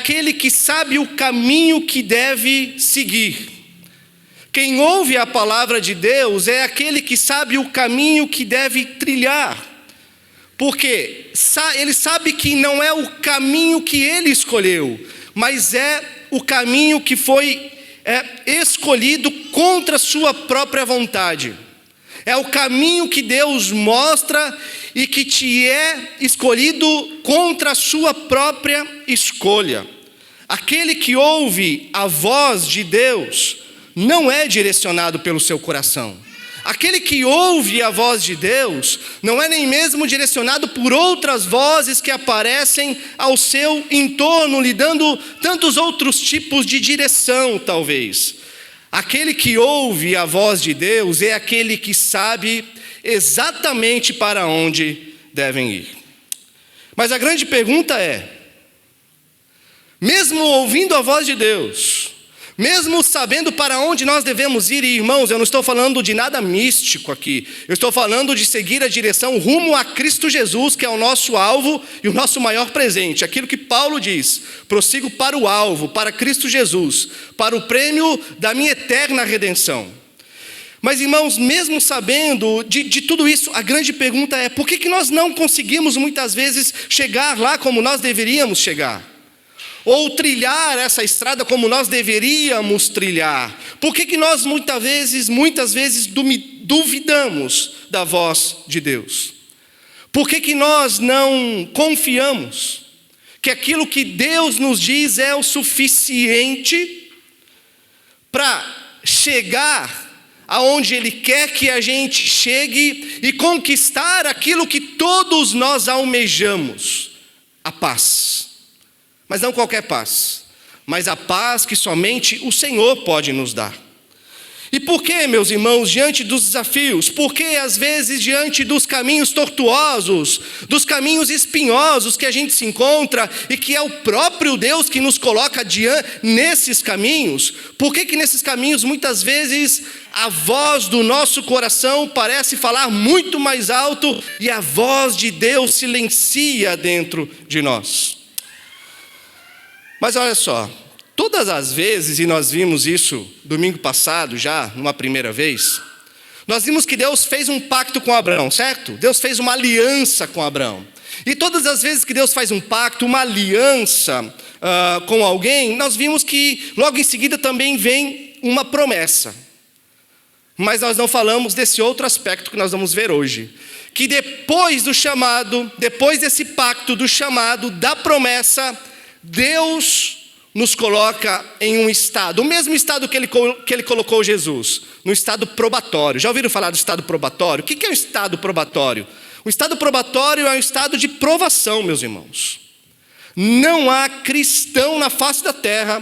aquele que sabe o caminho que deve seguir. Quem ouve a palavra de Deus é aquele que sabe o caminho que deve trilhar. Porque ele sabe que não é o caminho que ele escolheu, mas é o caminho que foi escolhido contra a sua própria vontade. É o caminho que Deus mostra e que te é escolhido contra a sua própria escolha. Aquele que ouve a voz de Deus não é direcionado pelo seu coração. Aquele que ouve a voz de Deus não é nem mesmo direcionado por outras vozes que aparecem ao seu entorno, lhe dando tantos outros tipos de direção, talvez. Aquele que ouve a voz de Deus é aquele que sabe exatamente para onde devem ir. Mas a grande pergunta é, mesmo ouvindo a voz de Deus, mesmo sabendo para onde nós devemos ir, e irmãos, eu não estou falando de nada místico aqui, eu estou falando de seguir a direção rumo a Cristo Jesus, que é o nosso alvo e o nosso maior presente, aquilo que Paulo diz, prossigo para o alvo, para Cristo Jesus, para o prêmio da minha eterna redenção. Mas irmãos, mesmo sabendo de tudo isso, a grande pergunta é, por que nós não conseguimos muitas vezes chegar lá como nós deveríamos chegar? Ou trilhar essa estrada como nós deveríamos trilhar? Por que nós muitas vezes duvidamos da voz de Deus? Por que nós não confiamos que aquilo que Deus nos diz é o suficiente para chegar aonde Ele quer que a gente chegue e conquistar aquilo que todos nós almejamos, a paz? Mas não qualquer paz, mas a paz que somente o Senhor pode nos dar. E por que, meus irmãos, diante dos desafios, por que às vezes diante dos caminhos tortuosos, dos caminhos espinhosos que a gente se encontra e que é o próprio Deus que nos coloca nesses caminhos, por que nesses caminhos muitas vezes a voz do nosso coração parece falar muito mais alto e a voz de Deus silencia dentro de nós? Mas olha só, todas as vezes, e nós vimos isso domingo passado já, numa primeira vez, nós vimos que Deus fez um pacto com Abraão, certo? Deus fez uma aliança com Abraão. E todas as vezes que Deus faz um pacto, uma aliança com alguém, nós vimos que logo em seguida também vem uma promessa. Mas nós não falamos desse outro aspecto que nós vamos ver hoje. Que depois do chamado, depois desse pacto do chamado, da promessa, Deus nos coloca em um estado, o mesmo estado que ele colocou Jesus, no estado probatório. Já ouviram falar do estado probatório? O que é o estado probatório? O estado probatório é um estado de provação, meus irmãos. Não há cristão na face da terra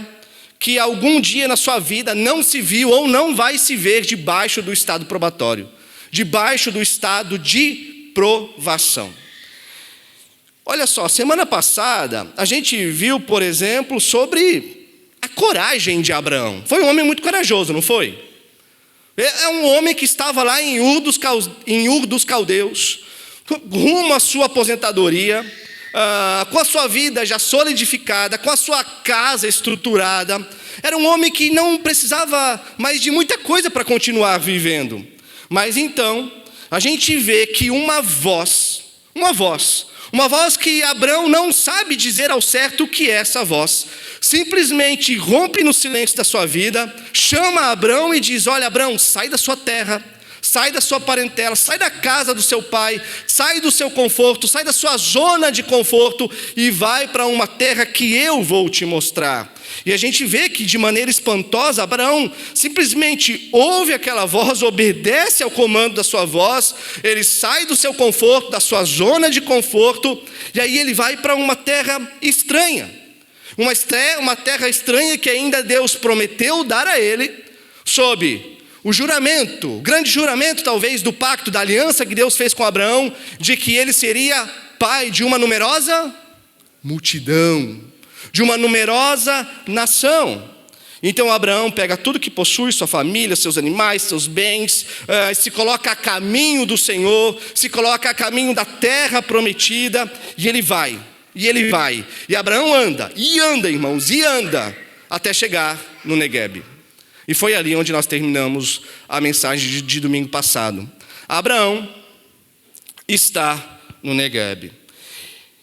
que algum dia na sua vida não se viu ou não vai se ver debaixo do estado probatório, debaixo do estado de provação. Olha só, semana passada a gente viu, por exemplo, sobre a coragem de Abraão. Foi um homem muito corajoso, não foi? É um homem que estava lá em Ur dos Caldeus, rumo à sua aposentadoria, com a sua vida já solidificada, com a sua casa estruturada. Era um homem que não precisava mais de muita coisa para continuar vivendo. Mas então, a gente vê que uma voz que Abraão não sabe dizer ao certo o que é essa voz, simplesmente rompe no silêncio da sua vida, chama Abraão e diz: olha, Abraão, sai da sua terra, sai da sua parentela, sai da casa do seu pai, sai do seu conforto, sai da sua zona de conforto e vai para uma terra que eu vou te mostrar. E a gente vê que de maneira espantosa, Abraão simplesmente ouve aquela voz, obedece ao comando da sua voz, ele sai do seu conforto, da sua zona de conforto, e aí ele vai para uma terra estranha. Uma terra estranha que ainda Deus prometeu dar a ele, sob o juramento, o grande juramento talvez do pacto, da aliança que Deus fez com Abraão, de que ele seria pai de uma numerosa multidão, de uma numerosa nação. Então Abraão pega tudo que possui, sua família, seus animais, seus bens, se coloca a caminho do Senhor, se coloca a caminho da terra prometida, e ele vai. E ele vai. E Abraão anda, irmãos, e anda, até chegar no Neguebe. E foi ali onde nós terminamos a mensagem de domingo passado. Abraão está no Neguebe.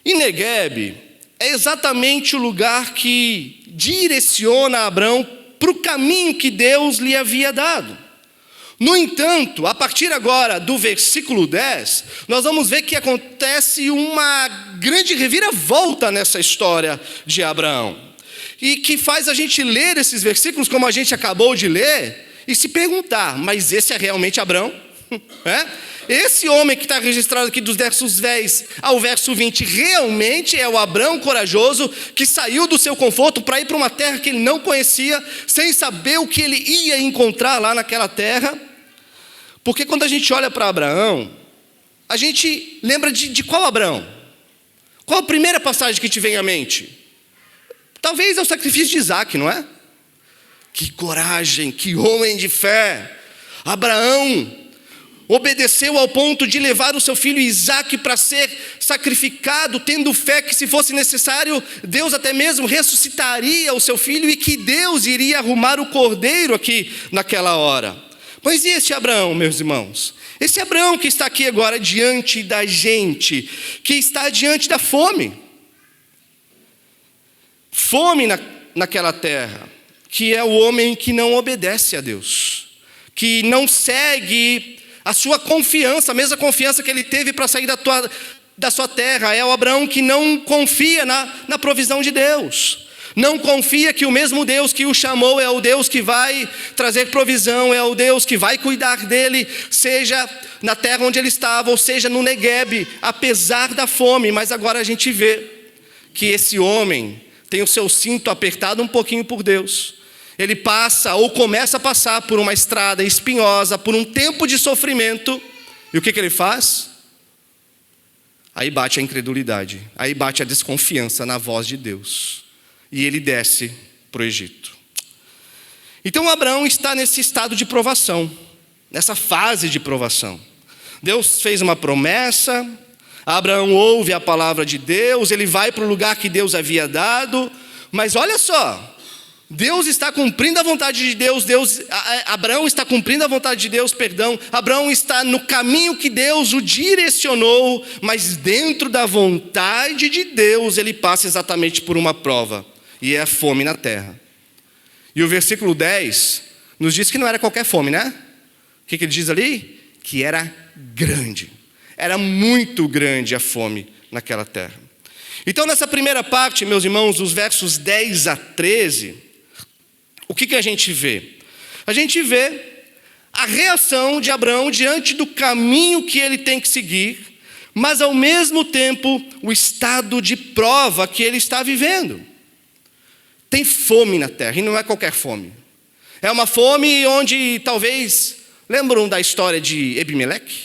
E Neguebe é exatamente o lugar que direciona Abraão para o caminho que Deus lhe havia dado. No entanto, a partir agora do versículo 10, nós vamos ver que acontece uma grande reviravolta nessa história de Abraão. E que faz a gente ler esses versículos como a gente acabou de ler e se perguntar, mas esse é realmente Abraão? Esse homem que está registrado aqui dos versos 10 ao verso 20 realmente é o Abraão corajoso que saiu do seu conforto para ir para uma terra que ele não conhecia, sem saber o que ele ia encontrar lá naquela terra? Porque quando a gente olha para Abraão, a gente lembra de qual Abraão? Qual a primeira passagem que te vem à mente? Talvez é o sacrifício de Isaac, não é? Que coragem, que homem de fé! Abraão obedeceu ao ponto de levar o seu filho Isaac para ser sacrificado, tendo fé que, se fosse necessário, Deus até mesmo ressuscitaria o seu filho e que Deus iria arrumar o cordeiro aqui naquela hora. Mas e esse Abraão, meus irmãos? Esse Abraão que está aqui agora diante da gente, que está diante da fome. Fome naquela terra, que é o homem que não obedece a Deus, que não segue a sua confiança, a mesma confiança que ele teve para sair da sua terra. É o Abraão que não confia na provisão de Deus. Não confia que o mesmo Deus que o chamou é o Deus que vai trazer provisão, é o Deus que vai cuidar dele, seja na terra onde ele estava, ou seja no Neguebe, apesar da fome. Mas agora a gente vê que esse homem tem o seu cinto apertado um pouquinho por Deus. Ele passa ou começa a passar por uma estrada espinhosa, por um tempo de sofrimento. E o que ele faz? Aí bate a incredulidade, aí bate a desconfiança na voz de Deus. E ele desce para o Egito. Então Abraão está nesse estado de provação, nessa fase de provação. Deus fez uma promessa, Abraão ouve a palavra de Deus, ele vai para o lugar que Deus havia dado, mas olha só, Deus está cumprindo a vontade de Deus, Abraão está cumprindo a vontade de Deus, Abraão está no caminho que Deus o direcionou, mas dentro da vontade de Deus ele passa exatamente por uma prova, e é a fome na terra. E o versículo 10 nos diz que não era qualquer fome, né? O que ele diz ali? Que era grande, era muito grande a fome naquela terra. Então nessa primeira parte, meus irmãos, dos versos 10 a 13, o que a gente vê? A gente vê a reação de Abraão diante do caminho que ele tem que seguir, mas ao mesmo tempo o estado de prova que ele está vivendo. Tem fome na terra, e não é qualquer fome. É uma fome onde talvez, lembram da história de Ebimeleque,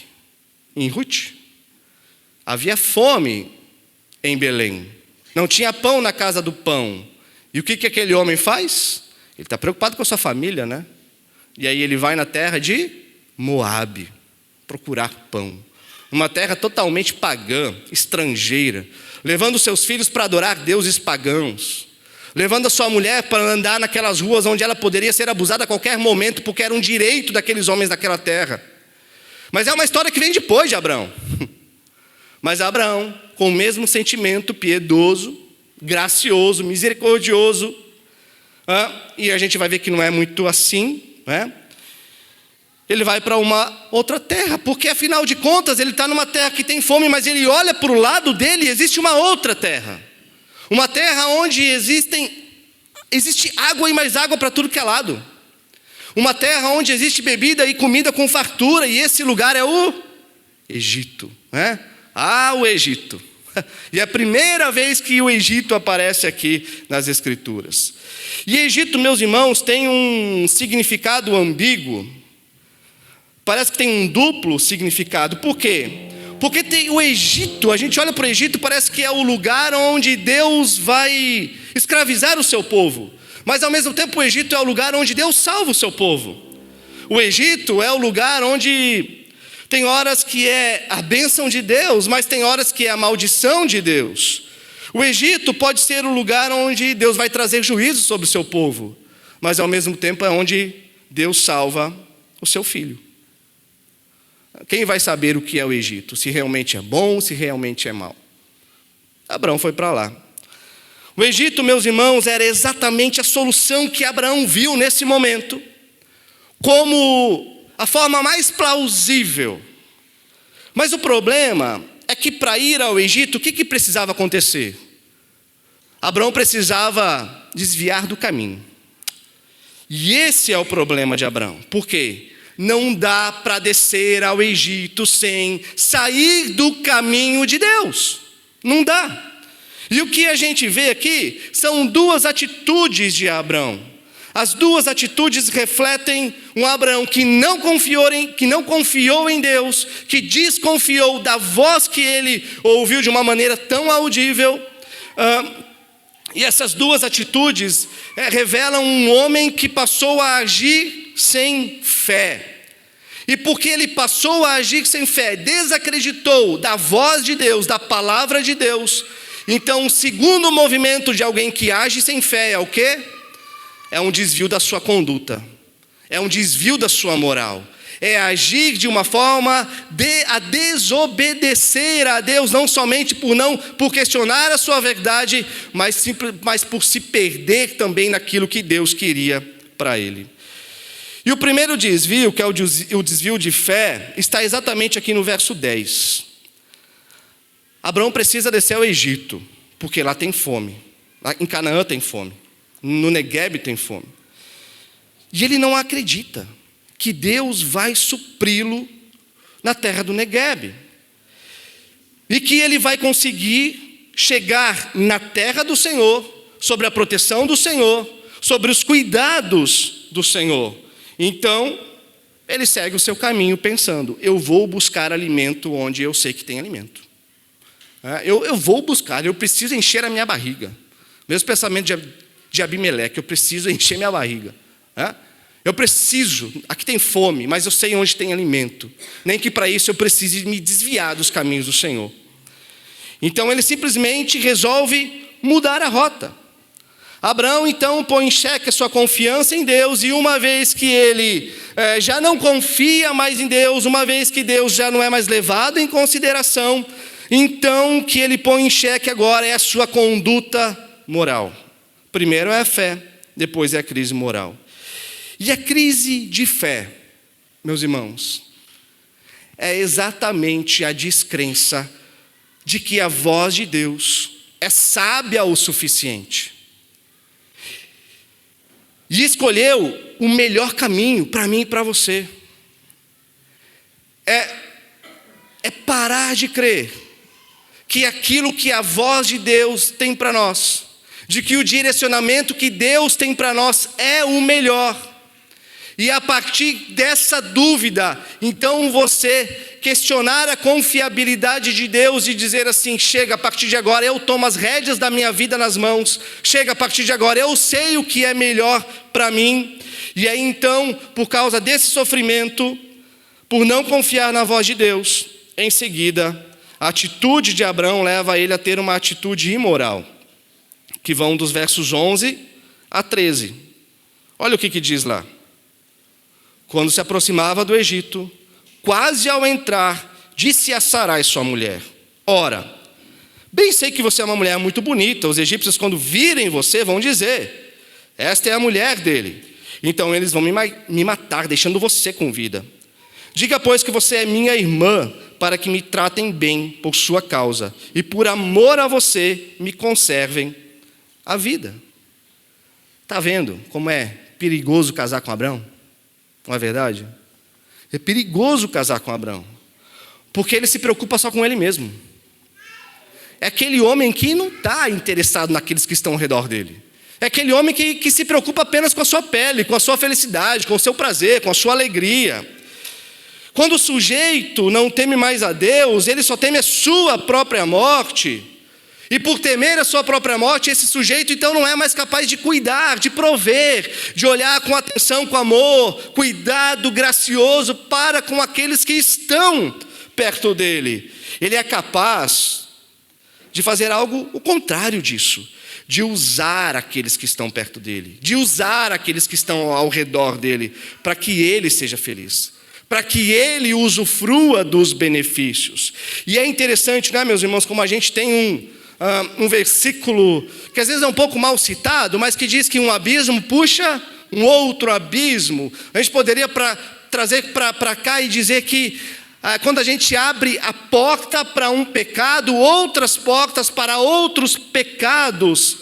em Ruth? Havia fome em Belém, não tinha pão na casa do pão. E o que aquele homem faz? Ele está preocupado com a sua família, né? E aí ele vai na terra de Moabe, procurar pão. Uma terra totalmente pagã, estrangeira, levando seus filhos para adorar deuses pagãos, levando a sua mulher para andar naquelas ruas onde ela poderia ser abusada a qualquer momento, porque era um direito daqueles homens daquela terra. Mas é uma história que vem depois de Abraão. Mas Abraão, com o mesmo sentimento piedoso, gracioso, misericordioso, e a gente vai ver que não é muito assim, né? Ele vai para uma outra terra, porque afinal de contas ele está numa terra que tem fome, mas ele olha para o lado dele e existe uma outra terra. Uma terra onde existe água e mais água para tudo que é lado. Uma terra onde existe bebida e comida com fartura, e esse lugar é o Egito, né? O Egito. E é a primeira vez que o Egito aparece aqui nas Escrituras. E Egito, meus irmãos, tem um significado ambíguo. Parece que tem um duplo significado. Por quê? Porque tem o Egito, a gente olha para o Egito, parece que é o lugar onde Deus vai escravizar o seu povo. Mas ao mesmo tempo o Egito é o lugar onde Deus salva o seu povo. O Egito é o lugar onde tem horas que é a bênção de Deus, mas tem horas que é a maldição de Deus. O Egito pode ser o lugar onde Deus vai trazer juízo sobre o seu povo, mas ao mesmo tempo é onde Deus salva o seu filho. Quem vai saber o que é o Egito? Se realmente é bom, se realmente é mal. Abraão foi para lá. O Egito, meus irmãos, era exatamente a solução que Abraão viu nesse momento, como a forma mais plausível. Mas o problema é que para ir ao Egito, o que precisava acontecer? Abraão precisava desviar do caminho. E esse é o problema de Abraão. Por quê? Não dá para descer ao Egito sem sair do caminho de Deus. Não dá. E o que a gente vê aqui são duas atitudes de Abraão. As duas atitudes refletem um Abraão que não confiou em Deus, que desconfiou da voz que ele ouviu de uma maneira tão audível. E essas duas atitudes revelam um homem que passou a agir sem fé. E porque ele passou a agir sem fé, desacreditou da voz de Deus, da palavra de Deus. Então, o segundo movimento de alguém que age sem fé é o quê? É um desvio da sua conduta, é um desvio da sua moral, é agir de uma forma a desobedecer a Deus, não somente por questionar a sua verdade, mas por se perder também naquilo que Deus queria para ele. E o primeiro desvio, que é o desvio de fé, está exatamente aqui no verso 10. Abraão precisa descer ao Egito, porque lá tem fome, lá em Canaã tem fome. No Negueb tem fome. E ele não acredita que Deus vai supri-lo na terra do Negueb. E que ele vai conseguir chegar na terra do Senhor, sobre a proteção do Senhor, sobre os cuidados do Senhor. Então, ele segue o seu caminho pensando, eu vou buscar alimento onde eu sei que tem alimento. Eu vou buscar, eu preciso encher a minha barriga. Mesmo pensamento de Abimeleque, eu preciso encher minha barriga. Eu preciso, aqui tem fome, mas eu sei onde tem alimento. Nem que para isso eu precise me desviar dos caminhos do Senhor. Então ele simplesmente resolve mudar a rota. Abraão então põe em xeque a sua confiança em Deus, e uma vez que ele já não confia mais em Deus, uma vez que Deus já não é mais levado em consideração, então o que ele põe em xeque agora é a sua conduta moral. Primeiro é a fé, depois é a crise moral. E a crise de fé, meus irmãos, é exatamente a descrença de que a voz de Deus é sábia o suficiente. E escolheu o melhor caminho para mim e para você. É parar de crer que aquilo que a voz de Deus tem para nós, de que o direcionamento que Deus tem para nós é o melhor. E a partir dessa dúvida, então você questionar a confiabilidade de Deus e dizer assim, chega, a partir de agora eu tomo as rédeas da minha vida nas mãos, chega, a partir de agora eu sei o que é melhor para mim. E aí então, por causa desse sofrimento, por não confiar na voz de Deus, em seguida, a atitude de Abraão leva ele a ter uma atitude imoral, que vão dos versos 11 a 13. Olha o que diz lá. Quando se aproximava do Egito, quase ao entrar, disse a Sarai, sua mulher, ora, bem sei que você é uma mulher muito bonita, os egípcios quando virem você vão dizer, esta é a mulher dele, então eles vão me matar, deixando você com vida. Diga, pois, que você é minha irmã, para que me tratem bem por sua causa, e por amor a você me conservem a vida. Está vendo como é perigoso casar com Abraão? Não é verdade? É perigoso casar com Abraão, porque ele se preocupa só com ele mesmo. É aquele homem que não está interessado naqueles que estão ao redor dele. É aquele homem que se preocupa apenas com a sua pele, com a sua felicidade, com o seu prazer, com a sua alegria. Quando o sujeito não teme mais a Deus, ele só teme a sua própria morte. E por temer a sua própria morte, esse sujeito então não é mais capaz de cuidar, de prover, de olhar com atenção, com amor, cuidado gracioso para com aqueles que estão perto dele. Ele é capaz de fazer algo o contrário disso, de usar aqueles que estão perto dele, de usar aqueles que estão ao redor dele, para que ele seja feliz, para que ele usufrua dos benefícios. E é interessante, né, meus irmãos, como a gente tem um versículo que às vezes é um pouco mal citado, mas que diz que um abismo puxa um outro abismo. A gente poderia trazer para cá e dizer que quando a gente abre a porta para um pecado, outras portas para outros pecados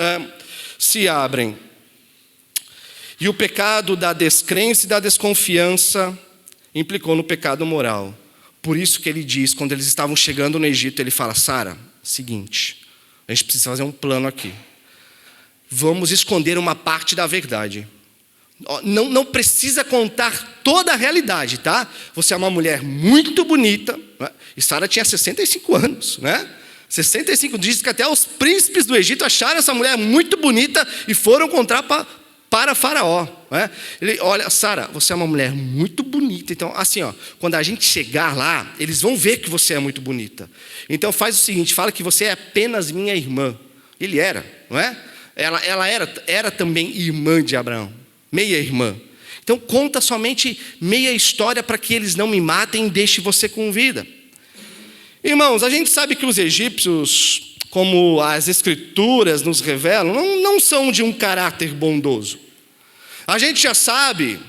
se abrem. E o pecado da descrença e da desconfiança implicou no pecado moral. Por isso que ele diz, quando eles estavam chegando no Egito, ele fala: Sara, seguinte, a gente precisa fazer um plano aqui. Vamos esconder uma parte da verdade. Não precisa contar toda a realidade, tá? Você é uma mulher muito bonita, né? E Sara tinha 65 anos, né? 65, diz que até os príncipes do Egito acharam essa mulher muito bonita e foram contar para Faraó, né? Ele: olha, Sara, você é uma mulher muito bonita. Então, assim, quando a gente chegar lá, eles vão ver que você é muito bonita. Então faz o seguinte, fala que você é apenas minha irmã. Ele era, não é? Ela era também irmã de Abraão, meia irmã. Então conta somente meia história para que eles não me matem e deixem você com vida. Irmãos, a gente sabe que os egípcios, como as escrituras nos revelam, não são de um caráter bondoso. A gente já sabe,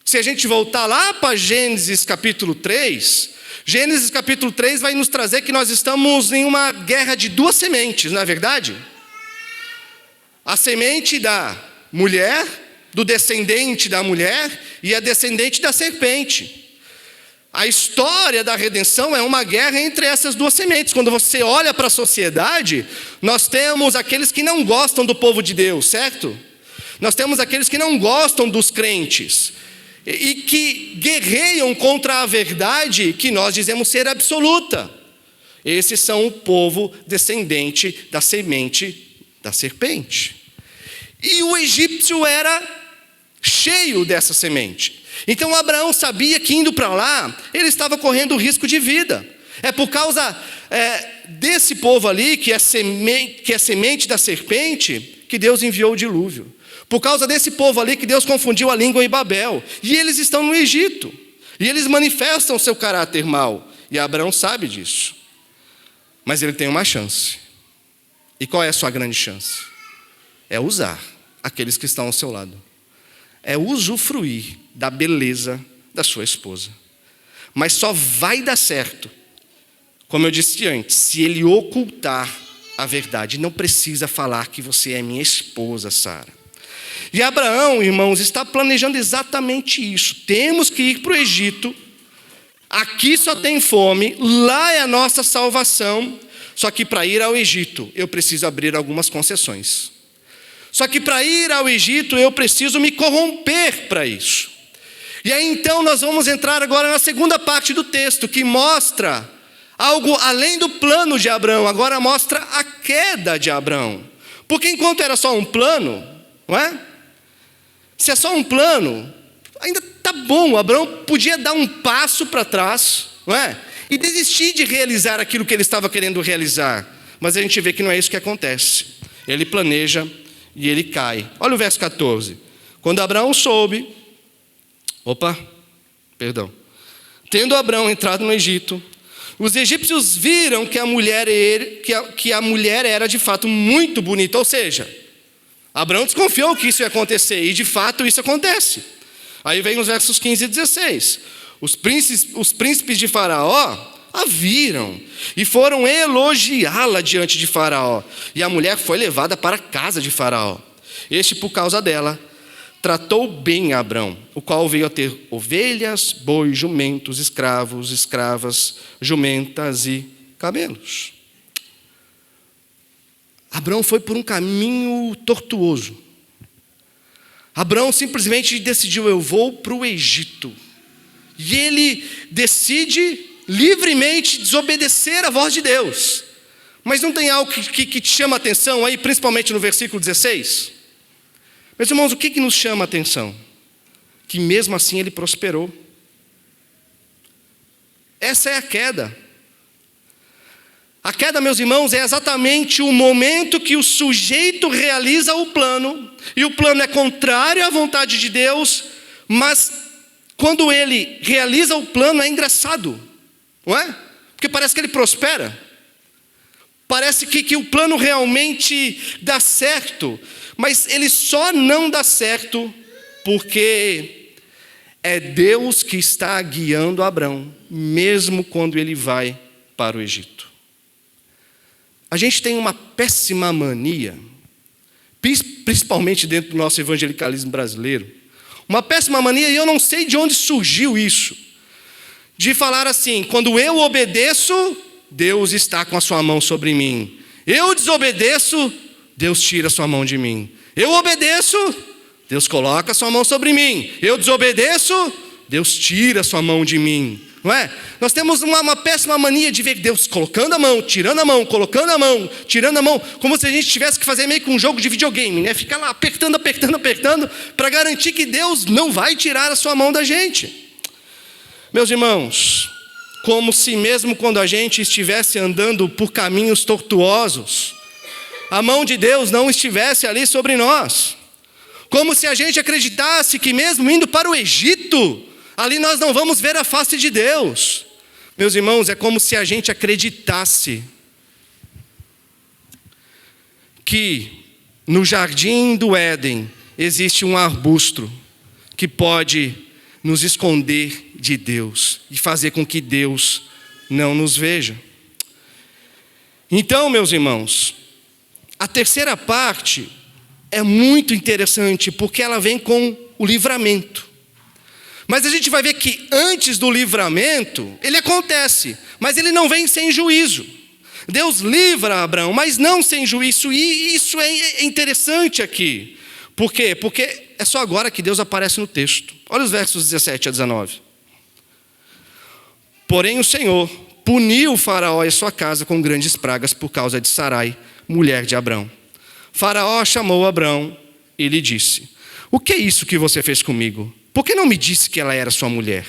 se a gente voltar lá para Gênesis capítulo 3, Gênesis capítulo 3 vai nos trazer que nós estamos em uma guerra de duas sementes, não é verdade? A semente da mulher, do descendente da mulher e a descendente da serpente. A história da redenção é uma guerra entre essas duas sementes. Quando você olha para a sociedade, nós temos aqueles que não gostam do povo de Deus, certo? Nós temos aqueles que não gostam dos crentes e que guerreiam contra a verdade que nós dizemos ser absoluta. Esses são o povo descendente da semente da serpente. E o egípcio era cheio dessa semente. Então Abraão sabia que indo para lá, ele estava correndo risco de vida. É por causa desse povo ali, que é semente da serpente, que Deus enviou o dilúvio. Por causa desse povo ali que Deus confundiu a língua em Babel. E eles estão no Egito. E eles manifestam seu caráter mau. E Abraão sabe disso. Mas ele tem uma chance. E qual é a sua grande chance? É usar aqueles que estão ao seu lado. É usufruir da beleza da sua esposa. Mas só vai dar certo, como eu disse antes, se ele ocultar a verdade. Não precisa falar que você é minha esposa, Sara. E Abraão, irmãos, está planejando exatamente isso. Temos que ir para o Egito. Aqui só tem fome, lá é a nossa salvação. Só que para ir ao Egito, eu preciso abrir algumas concessões. Só que para ir ao Egito, eu preciso me corromper para isso. E aí então nós vamos entrar agora na segunda parte do texto, que mostra algo além do plano de Abraão. Agora mostra a queda de Abraão. Porque enquanto era só um plano, não é? Se é só um plano, ainda está bom. Abraão podia dar um passo para trás, não é? E desistir de realizar aquilo que ele estava querendo realizar. Mas a gente vê que não é isso que acontece. Ele planeja e ele cai. Olha o verso 14. Quando Abraão soube... Tendo Abraão entrado no Egito, os egípcios viram que a mulher era de fato muito bonita. Ou seja, Abraão desconfiou que isso ia acontecer. E de fato isso acontece. Aí vem os versos 15 e 16. Os príncipes de Faraó a viram e foram elogiá-la diante de Faraó. E a mulher foi levada para a casa de Faraó. Este, por causa dela, tratou bem Abrão, o qual veio a ter ovelhas, bois, jumentos, escravos, escravas, jumentas e camelos. Abrão foi por um caminho tortuoso. Abrão simplesmente decidiu: eu vou para o Egito. E ele decide livremente desobedecer a voz de Deus. Mas não tem algo que te chama a atenção aí, principalmente no versículo 16? Meus irmãos, o que nos chama a atenção? Que mesmo assim ele prosperou. Essa é a queda. A queda, meus irmãos, é exatamente o momento que o sujeito realiza o plano, e o plano é contrário à vontade de Deus, mas quando ele realiza o plano é engraçado, não é? Porque parece que ele prospera, parece que o plano realmente dá certo, mas ele só não dá certo porque é Deus que está guiando Abrão, mesmo quando ele vai para o Egito. A gente tem uma péssima mania, principalmente dentro do nosso evangelicalismo brasileiro, uma péssima mania, e eu não sei de onde surgiu isso, de falar assim: quando eu obedeço, Deus está com a sua mão sobre mim. Eu desobedeço, Deus tira a sua mão de mim. Eu obedeço, Deus coloca a sua mão sobre mim. Eu desobedeço, Deus tira a sua mão de mim. Não é? Nós temos uma péssima mania de ver Deus colocando a mão, tirando a mão, colocando a mão, tirando a mão, como se a gente tivesse que fazer meio que um jogo de videogame, né? Ficar lá apertando, para garantir que Deus não vai tirar a sua mão da gente. Meus irmãos, como se mesmo quando a gente estivesse andando por caminhos tortuosos, a mão de Deus não estivesse ali sobre nós. Como se a gente acreditasse que mesmo indo para o Egito, ali nós não vamos ver a face de Deus. Meus irmãos, é como se a gente acreditasse que no jardim do Éden existe um arbusto que pode nos esconder de Deus e fazer com que Deus não nos veja. Então, meus irmãos, a terceira parte é muito interessante porque ela vem com o livramento. Mas a gente vai ver que antes do livramento, ele acontece, mas ele não vem sem juízo. Deus livra Abraão, mas não sem juízo, e isso é interessante aqui. Por quê? Porque é só agora que Deus aparece no texto. Olha os versos 17 a 19. Porém o Senhor puniu o faraó e a sua casa com grandes pragas por causa de Sarai, mulher de Abrão. Faraó chamou Abrão e lhe disse: o que é isso que você fez comigo? Por que não me disse que ela era sua mulher?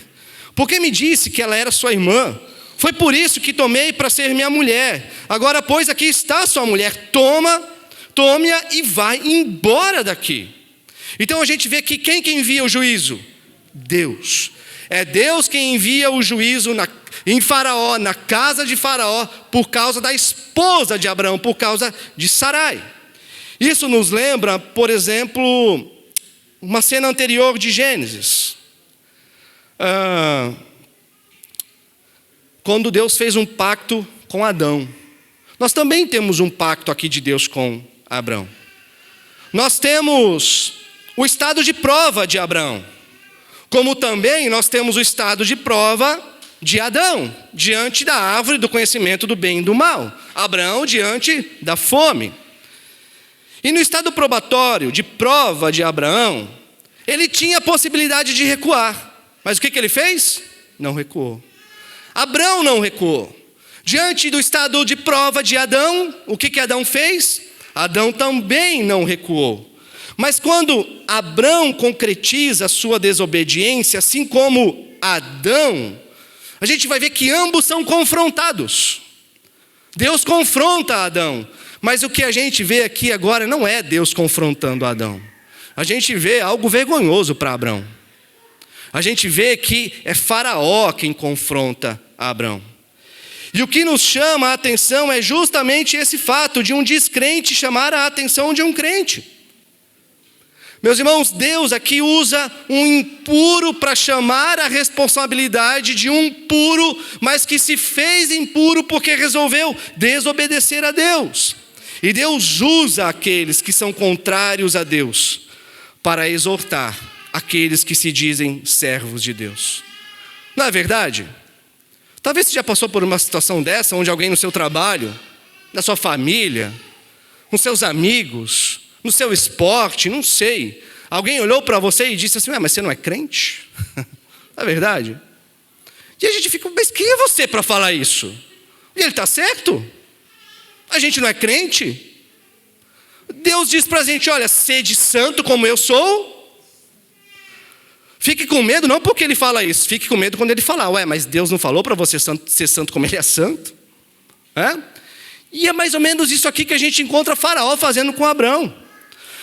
Por que me disse que ela era sua irmã? Foi por isso que tomei para ser minha mulher. Agora, pois, aqui está sua mulher. Tome-a e vai embora daqui. Então a gente vê que quem que envia o juízo? Deus. É Deus quem envia o juízo em Faraó, na casa de Faraó, por causa da esposa de Abraão, por causa de Sarai. Isso nos lembra, por exemplo, uma cena anterior de Gênesis. Quando Deus fez um pacto com Adão. Nós também temos um pacto aqui de Deus com Abraão. Nós temos o estado de prova de Abraão. Como também nós temos o estado de prova de Adão, diante da árvore do conhecimento do bem e do mal. Abraão diante da fome. E no estado probatório, de prova de Abraão, ele tinha a possibilidade de recuar. Mas o que ele fez? Não recuou. Abraão não recuou. Diante do estado de prova de Adão, o que Adão fez? Adão também não recuou. Mas quando Abraão concretiza a sua desobediência, assim como Adão, a gente vai ver que ambos são confrontados. Deus confronta Adão. Mas o que a gente vê aqui agora não é Deus confrontando Adão. A gente vê algo vergonhoso para Abraão. A gente vê que é Faraó quem confronta Abraão. E o que nos chama a atenção é justamente esse fato de um descrente chamar a atenção de um crente. Meus irmãos, Deus aqui usa um impuro para chamar a responsabilidade de um puro, mas que se fez impuro porque resolveu desobedecer a Deus. E Deus usa aqueles que são contrários a Deus para exortar aqueles que se dizem servos de Deus. Não é verdade? Talvez você já passou por uma situação dessa, onde alguém no seu trabalho, na sua família, com seus amigos, no seu esporte, não sei, alguém olhou para você e disse assim: mas você não é crente? Não é verdade? E a gente fica: mas quem é você para falar isso? E ele está certo? A gente não é crente? Deus diz para a gente: olha, sede santo como eu sou. Fique com medo, não porque ele fala isso, fique com medo quando ele falar: mas Deus não falou para você ser santo como ele é santo? E é mais ou menos isso aqui que a gente encontra Faraó fazendo com Abrão.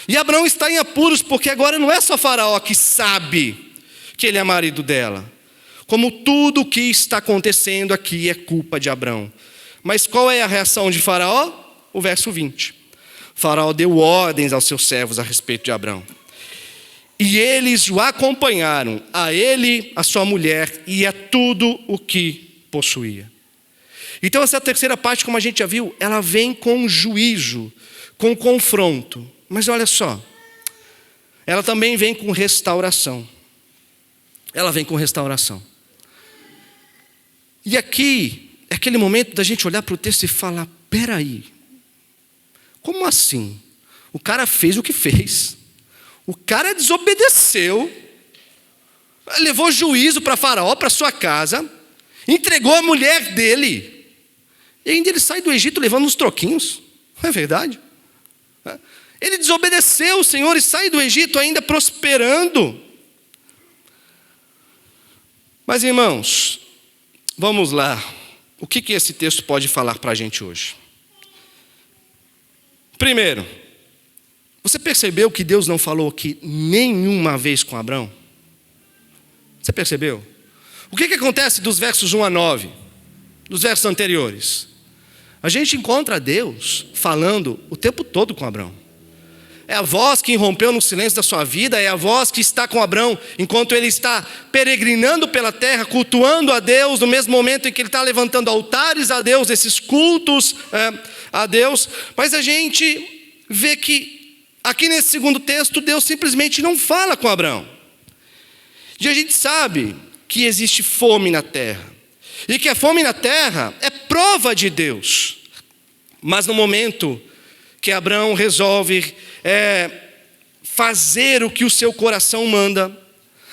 E Abrão está em apuros, porque agora não é só Faraó que sabe que ele é marido dela. Como tudo o que está acontecendo aqui é culpa de Abrão. Mas qual é a reação de Faraó? O verso 20. Faraó deu ordens aos seus servos a respeito de Abrão. E eles o acompanharam, a ele, a sua mulher e a tudo o que possuía. Então essa terceira parte, como a gente já viu, ela vem com juízo, com confronto. Mas olha só, ela também vem com restauração. Ela vem com restauração. E aqui é aquele momento da gente olhar para o texto e falar, peraí, como assim? O cara fez o que fez. O cara desobedeceu, levou juízo para Faraó, para sua casa, entregou a mulher dele. E ainda ele sai do Egito levando uns troquinhos. Não é verdade? Ele desobedeceu o Senhor e sai do Egito ainda prosperando. Mas irmãos, vamos lá. O que esse texto pode falar para a gente hoje? Primeiro, você percebeu que Deus não falou aqui nenhuma vez com Abrão? Você percebeu? O que acontece dos versos 1 a 9? Dos versos anteriores? A gente encontra Deus falando o tempo todo com Abrão. É a voz que irrompeu no silêncio da sua vida, é a voz que está com Abrão enquanto ele está peregrinando pela terra, cultuando a Deus, no mesmo momento em que ele está levantando altares a Deus, esses cultos a Deus. Mas a gente vê que aqui nesse segundo texto, Deus simplesmente não fala com Abrão. E a gente sabe que existe fome na terra, e que a fome na terra é prova de Deus. Mas no momento que Abrão resolve fazer o que o seu coração manda,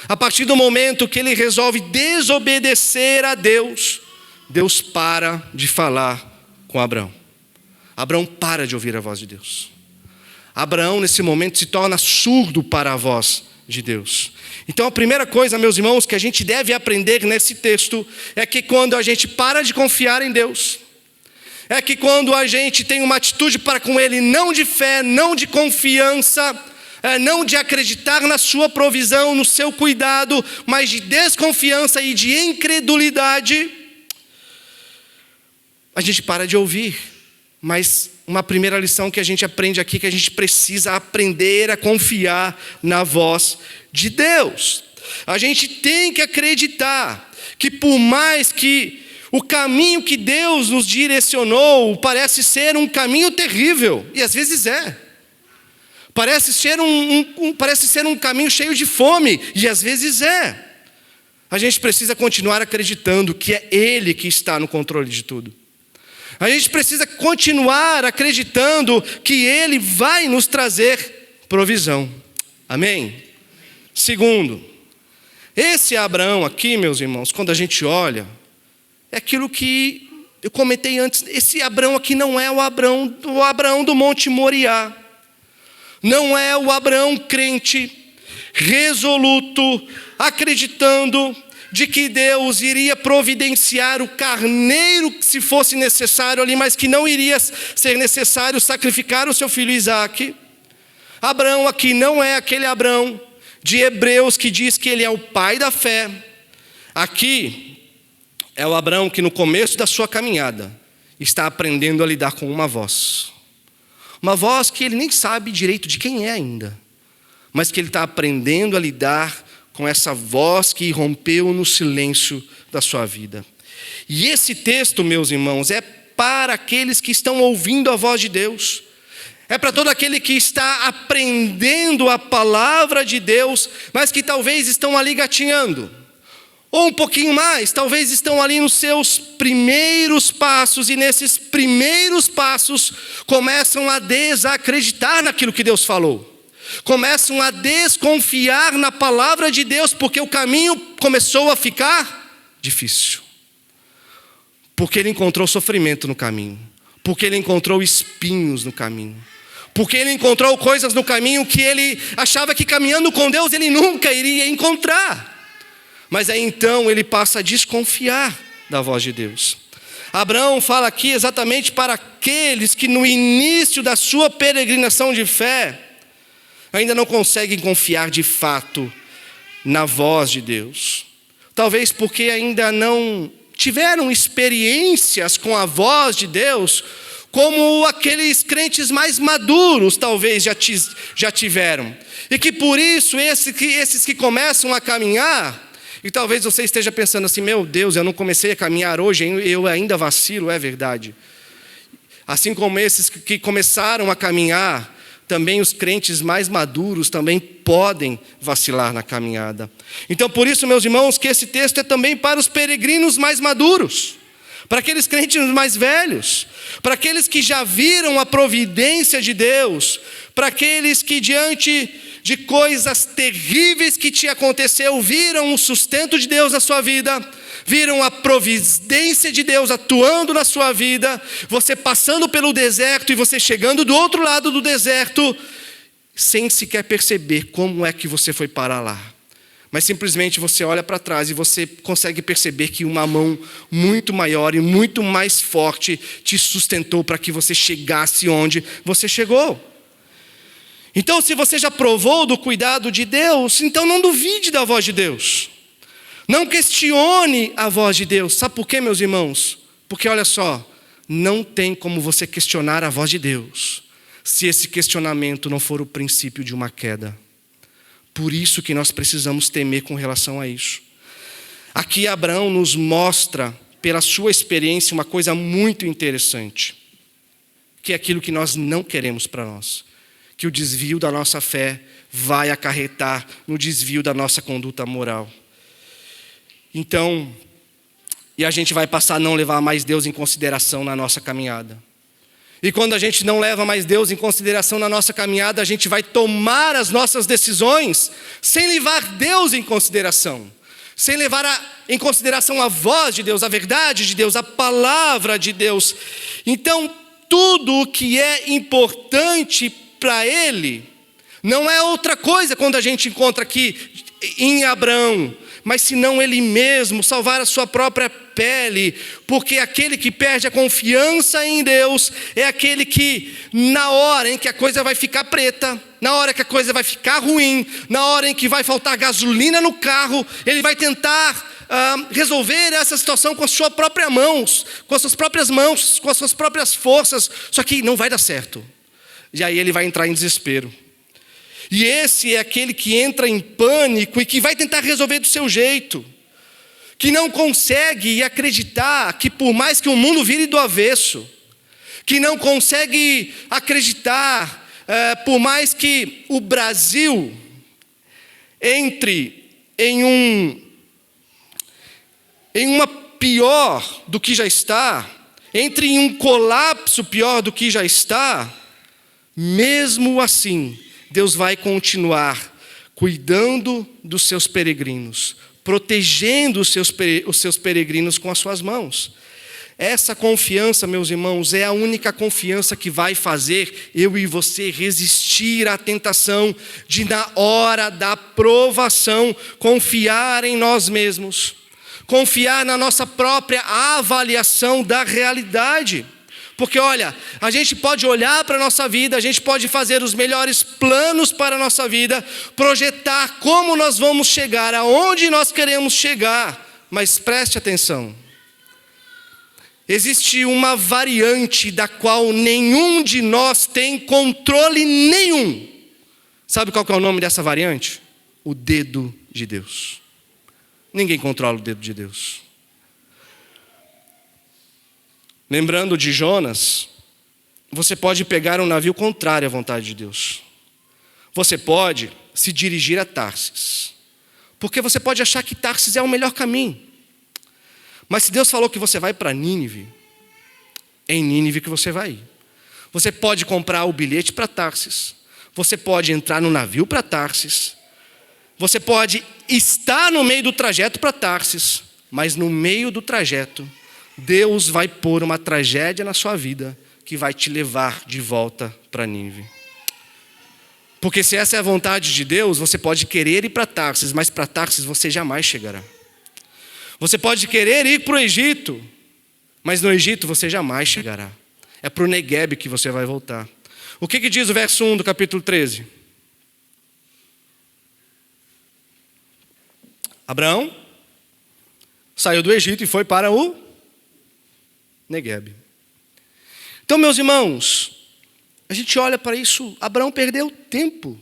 a partir do momento que ele resolve desobedecer a Deus, Deus para de falar com Abrão. Abrão para de ouvir a voz de Deus. Abraão, nesse momento, se torna surdo para a voz de Deus. Então, a primeira coisa, meus irmãos, que a gente deve aprender nesse texto é que quando a gente para de confiar em Deus, é que quando a gente tem uma atitude para com Ele, não de fé, não de confiança, não de acreditar na sua provisão, no seu cuidado, mas de desconfiança e de incredulidade, a gente para de ouvir. Mas uma primeira lição que a gente aprende aqui, que a gente precisa aprender a confiar na voz de Deus. A gente tem que acreditar que por mais que o caminho que Deus nos direcionou parece ser um caminho terrível, e às vezes é. Parece ser um caminho cheio de fome, e às vezes é. A gente precisa continuar acreditando que é Ele que está no controle de tudo. A gente precisa continuar acreditando que Ele vai nos trazer provisão. Amém? Segundo, esse Abraão aqui, meus irmãos, quando a gente olha, é aquilo que eu comentei antes. Esse Abraão aqui não é o Abraão do Monte Moriá. Não é o Abraão crente, resoluto, acreditando de que Deus iria providenciar o carneiro se fosse necessário ali, mas que não iria ser necessário sacrificar o seu filho Isaque. Abraão aqui não é aquele Abraão de Hebreus que diz que ele é o pai da fé. Aqui é o Abraão que no começo da sua caminhada está aprendendo a lidar com uma voz. Uma voz que ele nem sabe direito de quem é ainda, mas que ele está aprendendo a lidar com essa voz que irrompeu no silêncio da sua vida. E esse texto, meus irmãos, é para aqueles que estão ouvindo a voz de Deus. É para todo aquele que está aprendendo a palavra de Deus, mas que talvez estão ali gatinhando. Ou um pouquinho mais, talvez estão ali nos seus primeiros passos, e nesses primeiros passos começam a desacreditar naquilo que Deus falou. Começam a desconfiar na palavra de Deus, porque o caminho começou a ficar difícil. Porque ele encontrou sofrimento no caminho. Porque ele encontrou espinhos no caminho. Porque ele encontrou coisas no caminho que ele achava que caminhando com Deus ele nunca iria encontrar. Mas aí então ele passa a desconfiar da voz de Deus. Abraão fala aqui exatamente para aqueles que no início da sua peregrinação de fé ainda não conseguem confiar de fato na voz de Deus. Talvez porque ainda não tiveram experiências com a voz de Deus, como aqueles crentes mais maduros talvez já tiveram. E que por isso esses que começam a caminhar, e talvez você esteja pensando assim, meu Deus, eu não comecei a caminhar hoje, eu ainda vacilo, é verdade. Assim como esses que começaram a caminhar, também os crentes mais maduros também podem vacilar na caminhada. Então por isso, meus irmãos, que esse texto é também para os peregrinos mais maduros, para aqueles crentes mais velhos, para aqueles que já viram a providência de Deus, para aqueles que diante de coisas terríveis que te aconteceu, viram o sustento de Deus na sua vida, viram a providência de Deus atuando na sua vida, você passando pelo deserto e você chegando do outro lado do deserto, sem sequer perceber como é que você foi parar lá. Mas simplesmente você olha para trás e você consegue perceber que uma mão muito maior e muito mais forte te sustentou para que você chegasse onde você chegou. Então, se você já provou do cuidado de Deus, então não duvide da voz de Deus. Não questione a voz de Deus. Sabe por quê, meus irmãos? Porque olha só, não tem como você questionar a voz de Deus se esse questionamento não for o princípio de uma queda. Por isso que nós precisamos temer com relação a isso. Aqui Abraão nos mostra, pela sua experiência, uma coisa muito interessante, que é aquilo que nós não queremos para nós. Que o desvio da nossa fé vai acarretar no desvio da nossa conduta moral. Então, e a gente vai passar a não levar mais Deus em consideração na nossa caminhada. E quando a gente não leva mais Deus em consideração na nossa caminhada, a gente vai tomar as nossas decisões sem levar Deus em consideração. Sem levar em consideração a voz de Deus, a verdade de Deus, a palavra de Deus. Então, tudo o que é importante para ele, não é outra coisa quando a gente encontra aqui em Abraão, mas senão ele mesmo salvar a sua própria pele, porque aquele que perde a confiança em Deus é aquele que na hora em que a coisa vai ficar preta, na hora que a coisa vai ficar ruim, na hora em que vai faltar gasolina no carro, ele vai tentar resolver essa situação com as suas próprias mãos, com as suas próprias forças, só que não vai dar certo. E aí ele vai entrar em desespero. E esse é aquele que entra em pânico e que vai tentar resolver do seu jeito. Que não consegue acreditar que por mais que o mundo vire do avesso, que não consegue acreditar, por mais que o Brasil entre em uma pior do que já está, entre em um colapso pior do que já está, mesmo assim, Deus vai continuar cuidando dos seus peregrinos, protegendo os seus peregrinos com as suas mãos. Essa confiança, meus irmãos, é a única confiança que vai fazer eu e você resistir à tentação de, na hora da provação, confiar em nós mesmos, confiar na nossa própria avaliação da realidade. Porque olha, a gente pode olhar para a nossa vida, a gente pode fazer os melhores planos para a nossa vida, projetar como nós vamos chegar, aonde nós queremos chegar, mas preste atenção. Existe uma variante da qual nenhum de nós tem controle nenhum. Sabe qual que é o nome dessa variante? O dedo de Deus. Ninguém controla o dedo de Deus. Lembrando de Jonas, você pode pegar um navio contrário à vontade de Deus. Você pode se dirigir a Tarsis, porque você pode achar que Tarsis é o melhor caminho. Mas se Deus falou que você vai para Nínive, é em Nínive que você vai ir. Você pode comprar o bilhete para Tarsis, você pode entrar no navio para Tarsis, você pode estar no meio do trajeto para Tarsis, mas no meio do trajeto, Deus vai pôr uma tragédia na sua vida que vai te levar de volta para Nínive. Porque se essa é a vontade de Deus, você pode querer ir para Tarsis, mas para Tarsis você jamais chegará. Você pode querer ir para o Egito, Mas no Egito você jamais chegará. É para o Negueb que você vai voltar. O que diz o verso 1 do capítulo 13? Abraão saiu do Egito e foi para o Negueb. Então, meus irmãos, a gente olha para isso, Abraão perdeu tempo.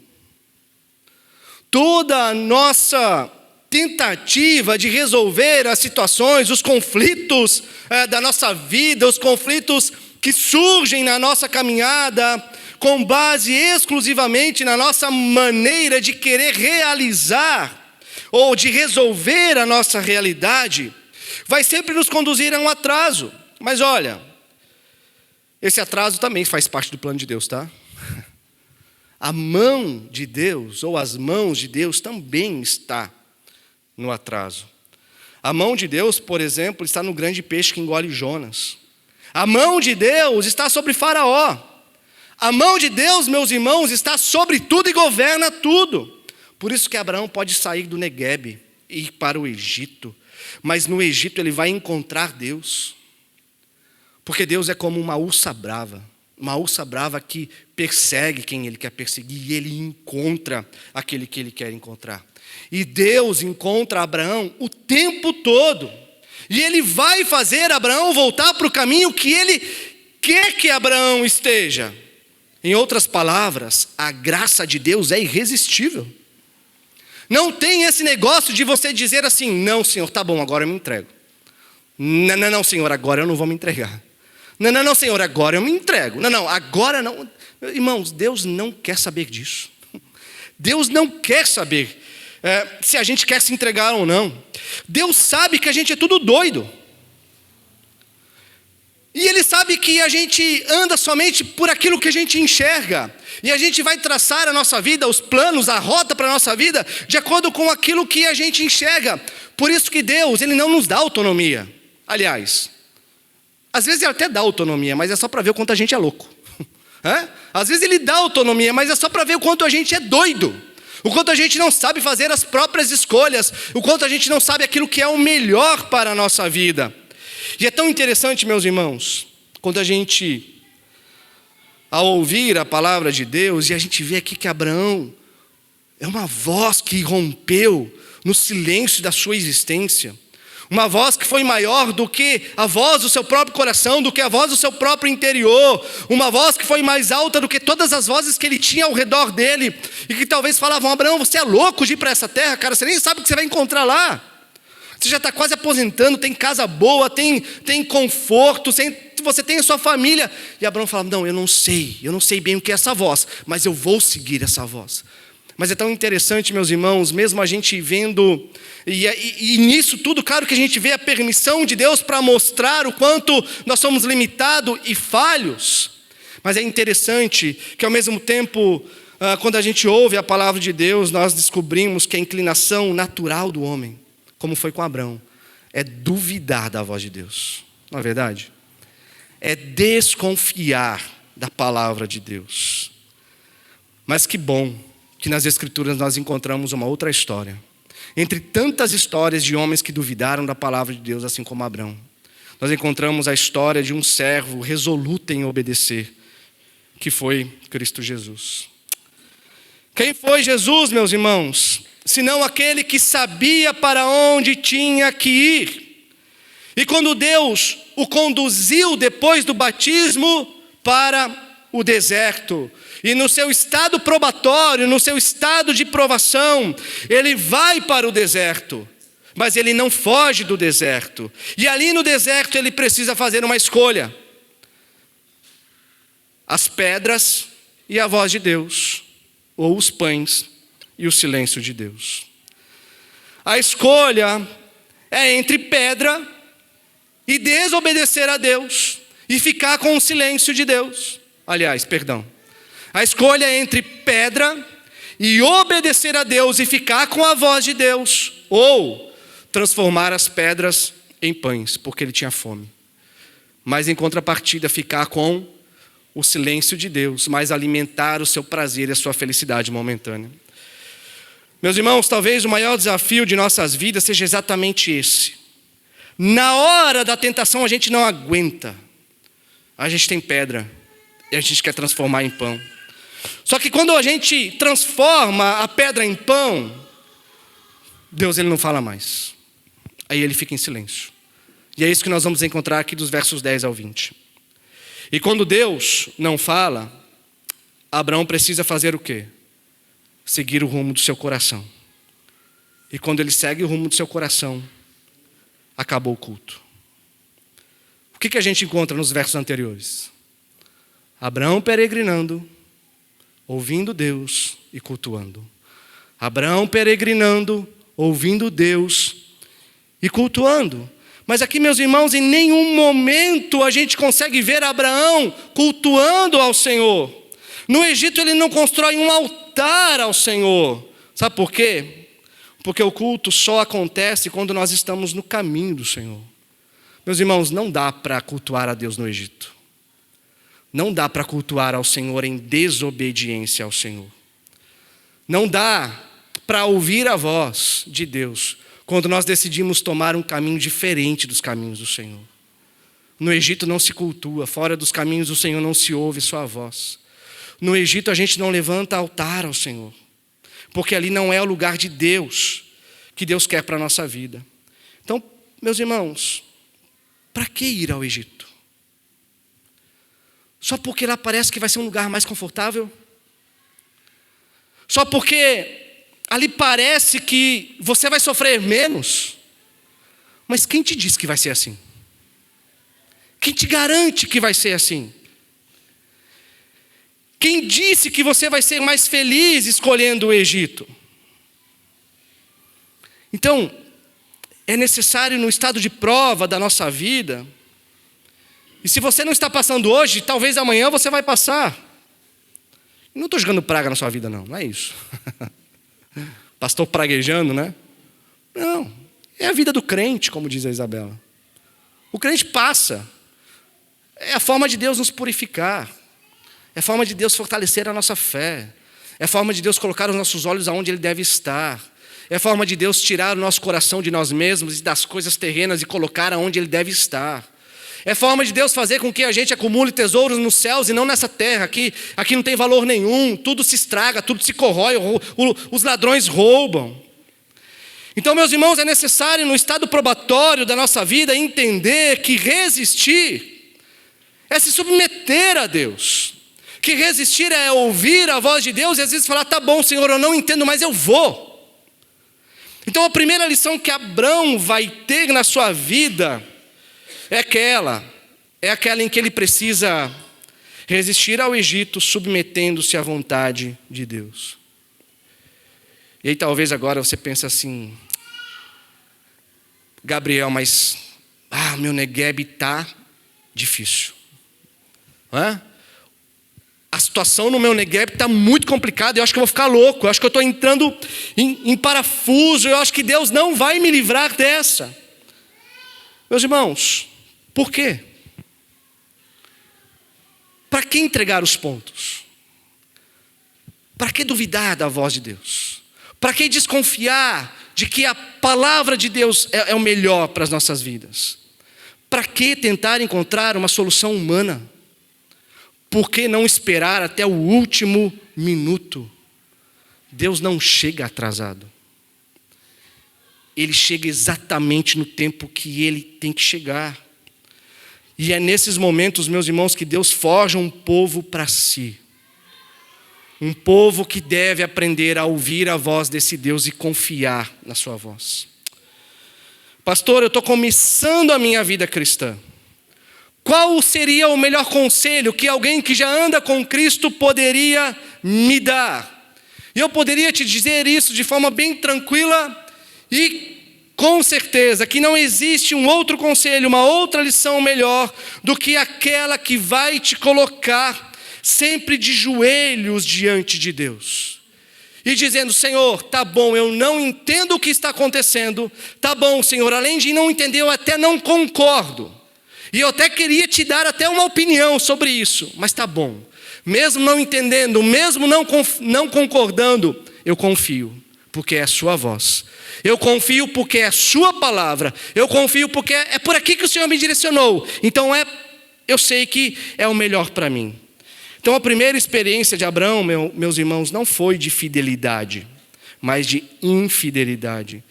Toda a nossa tentativa de resolver as situações, os conflitos da nossa vida, os conflitos que surgem na nossa caminhada, com base exclusivamente na nossa maneira de querer realizar ou de resolver a nossa realidade, vai sempre nos conduzir a um atraso. Mas olha, esse atraso também faz parte do plano de Deus, tá? A mão de Deus, ou as mãos de Deus também está no atraso. A mão de Deus, por exemplo, está no grande peixe que engole Jonas. A mão de Deus está sobre Faraó. A mão de Deus, meus irmãos, está sobre tudo e governa tudo. Por isso que Abraão pode sair do Negueb e ir para o Egito. Mas no Egito ele vai encontrar Deus. Porque Deus é como uma ursa brava. Uma ursa brava que persegue quem ele quer perseguir e ele encontra aquele que ele quer encontrar. E Deus encontra Abraão o tempo todo. E ele vai fazer Abraão voltar para o caminho que ele quer que Abraão esteja. Em outras palavras, a graça de Deus é irresistível. Não tem esse negócio de você dizer assim, não, Senhor, tá bom, agora eu me entrego. Não, Senhor, agora eu não vou me entregar. Não, Senhor, agora eu me entrego. Não, agora não. Irmãos, Deus não quer saber disso. Deus não quer saber se a gente quer se entregar ou não. Deus sabe que a gente é tudo doido. E Ele sabe que a gente anda somente por aquilo que a gente enxerga. E a gente vai traçar a nossa vida, os planos, a rota para a nossa vida, de acordo com aquilo que a gente enxerga. Por isso que Deus, Ele não nos dá autonomia. Aliás, às vezes Ele até dá autonomia, mas é só para ver o quanto a gente é louco. Às vezes Ele dá autonomia, mas é só para ver o quanto a gente é doido. O quanto a gente não sabe fazer as próprias escolhas. O quanto a gente não sabe aquilo que é o melhor para a nossa vida. E é tão interessante, meus irmãos, quando a gente, ao ouvir a palavra de Deus, e a gente vê aqui que Abraão é uma voz que rompeu no silêncio da sua existência. Uma voz que foi maior do que a voz do seu próprio coração, do que a voz do seu próprio interior. Uma voz que foi mais alta do que todas as vozes que ele tinha ao redor dele. E que talvez falavam, Abraão, você é louco de ir para essa terra, cara, você nem sabe o que você vai encontrar lá. Você já está quase aposentando, tem casa boa, tem conforto, você tem a sua família. E Abraão falava, não, eu não sei bem o que é essa voz, mas eu vou seguir essa voz. Mas é tão interessante, meus irmãos, mesmo a gente vendo, e nisso tudo, claro que a gente vê a permissão de Deus para mostrar o quanto nós somos limitados e falhos. Mas é interessante que ao mesmo tempo, quando a gente ouve a palavra de Deus, nós descobrimos que a inclinação natural do homem, como foi com Abraão, é duvidar da voz de Deus. Não é verdade? É desconfiar da palavra de Deus. Mas que bom que nas Escrituras nós encontramos uma outra história. Entre tantas histórias de homens que duvidaram da palavra de Deus, assim como Abraão, nós encontramos a história de um servo resoluto em obedecer, que foi Cristo Jesus. Quem foi Jesus, meus irmãos? Senão aquele que sabia para onde tinha que ir. E quando Deus o conduziu depois do batismo para o deserto, e no seu estado probatório, no seu estado de provação, ele vai para o deserto, mas ele não foge do deserto. E ali no deserto ele precisa fazer uma escolha: as pedras e a voz de Deus, ou os pães e o silêncio de Deus. A escolha é entre pedra e desobedecer a Deus e ficar com o silêncio de Deus. A escolha é entre pedra e obedecer a Deus e ficar com a voz de Deus, ou transformar as pedras em pães, porque ele tinha fome. Mas em contrapartida, ficar com o silêncio de Deus, mas alimentar o seu prazer e a sua felicidade momentânea. Meus irmãos, talvez o maior desafio de nossas vidas seja exatamente esse: Na hora da tentação a gente não aguenta. A gente tem pedra e a gente quer transformar em pão. Só que quando a gente transforma a pedra em pão, Deus ele não fala mais. Aí ele fica em silêncio. E é isso que nós vamos encontrar aqui dos versos 10 ao 20. E quando Deus não fala, Abraão precisa fazer o quê? Seguir o rumo do seu coração. E quando ele segue o rumo do seu coração, acabou o culto. O que a gente encontra nos versos anteriores? Abraão peregrinando, ouvindo Deus e cultuando. Abraão peregrinando, ouvindo Deus e cultuando. Mas aqui, meus irmãos, em nenhum momento a gente consegue ver Abraão cultuando ao Senhor. No Egito ele não constrói um altar ao Senhor. Sabe por quê? Porque o culto só acontece quando nós estamos no caminho do Senhor. Meus irmãos, não dá para cultuar a Deus no Egito. Não dá para cultuar ao Senhor em desobediência ao Senhor. Não dá para ouvir a voz de Deus quando nós decidimos tomar um caminho diferente dos caminhos do Senhor. No Egito não se cultua, fora dos caminhos do Senhor não se ouve sua voz. No Egito a gente não levanta altar ao Senhor, porque ali não é o lugar de Deus que Deus quer para a nossa vida. Então, meus irmãos, para que ir ao Egito? Só porque lá parece que vai ser um lugar mais confortável? Só porque ali parece que você vai sofrer menos? Mas quem te disse que vai ser assim? Quem te garante que vai ser assim? Quem disse que você vai ser mais feliz escolhendo o Egito? Então, é necessário no estado de prova da nossa vida, e se você não está passando hoje, talvez amanhã você vai passar. Não estou jogando praga na sua vida não é isso. Pastor praguejando, né? Não, é a vida do crente, como diz a Isabela. O crente passa. É a forma de Deus nos purificar. É a forma de Deus fortalecer a nossa fé. É a forma de Deus colocar os nossos olhos aonde Ele deve estar. É a forma de Deus tirar o nosso coração de nós mesmos e das coisas terrenas e colocar aonde Ele deve estar. É a forma de Deus fazer com que a gente acumule tesouros nos céus e não nessa terra. Aqui não tem valor nenhum, tudo se estraga, tudo se corrói, os ladrões roubam. Então, meus irmãos, é necessário no estado probatório da nossa vida entender que resistir é se submeter a Deus. Que resistir é ouvir a voz de Deus e às vezes falar, tá bom, Senhor, eu não entendo, mas eu vou. Então a primeira lição que Abraão vai ter na sua vida é aquela em que ele precisa resistir ao Egito, submetendo-se à vontade de Deus. E aí talvez agora você pense assim, Gabriel, mas meu Negueb está difícil. A situação no meu Negueb está muito complicada, eu acho que eu vou ficar louco, eu acho que eu estou entrando em parafuso, eu acho que Deus não vai me livrar dessa. Meus irmãos, por quê? Para que entregar os pontos? Para que duvidar da voz de Deus? Para que desconfiar de que a palavra de Deus é o melhor para as nossas vidas? Para que tentar encontrar uma solução humana? Por que não esperar até o último minuto? Deus não chega atrasado. Ele chega exatamente no tempo que Ele tem que chegar. E é nesses momentos, meus irmãos, que Deus forja um povo para si. Um povo que deve aprender a ouvir a voz desse Deus e confiar na sua voz. Pastor, eu estou começando a minha vida cristã. Qual seria o melhor conselho que alguém que já anda com Cristo poderia me dar? E eu poderia te dizer isso de forma bem tranquila e com certeza que não existe um outro conselho, uma outra lição melhor do que aquela que vai te colocar sempre de joelhos diante de Deus. E dizendo, Senhor, tá bom, eu não entendo o que está acontecendo. Tá bom, Senhor, além de não entender, eu até não concordo. E eu até queria te dar até uma opinião sobre isso, mas tá bom. Mesmo não entendendo, mesmo não concordando, eu confio. porque é a sua voz. Eu confio porque é a sua palavra. Eu confio porque é por aqui que o Senhor me direcionou. Então eu sei que é o melhor para mim. Então a primeira experiência de Abraão, meus irmãos, não foi de fidelidade, mas de infidelidade.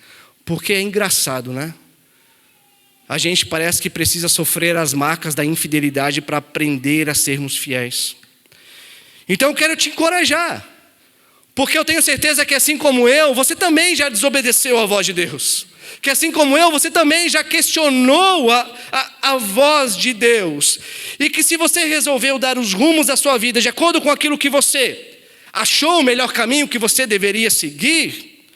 Porque é engraçado, né? A gente parece que precisa sofrer as marcas da infidelidade para aprender a sermos fiéis. Então eu quero te encorajar. Porque eu tenho certeza que assim como eu, você também já desobedeceu à voz de Deus. Que assim como eu, você também já questionou a voz de Deus. E que se você resolveu dar os rumos da sua vida de acordo com aquilo que você achou o melhor caminho que você deveria seguir,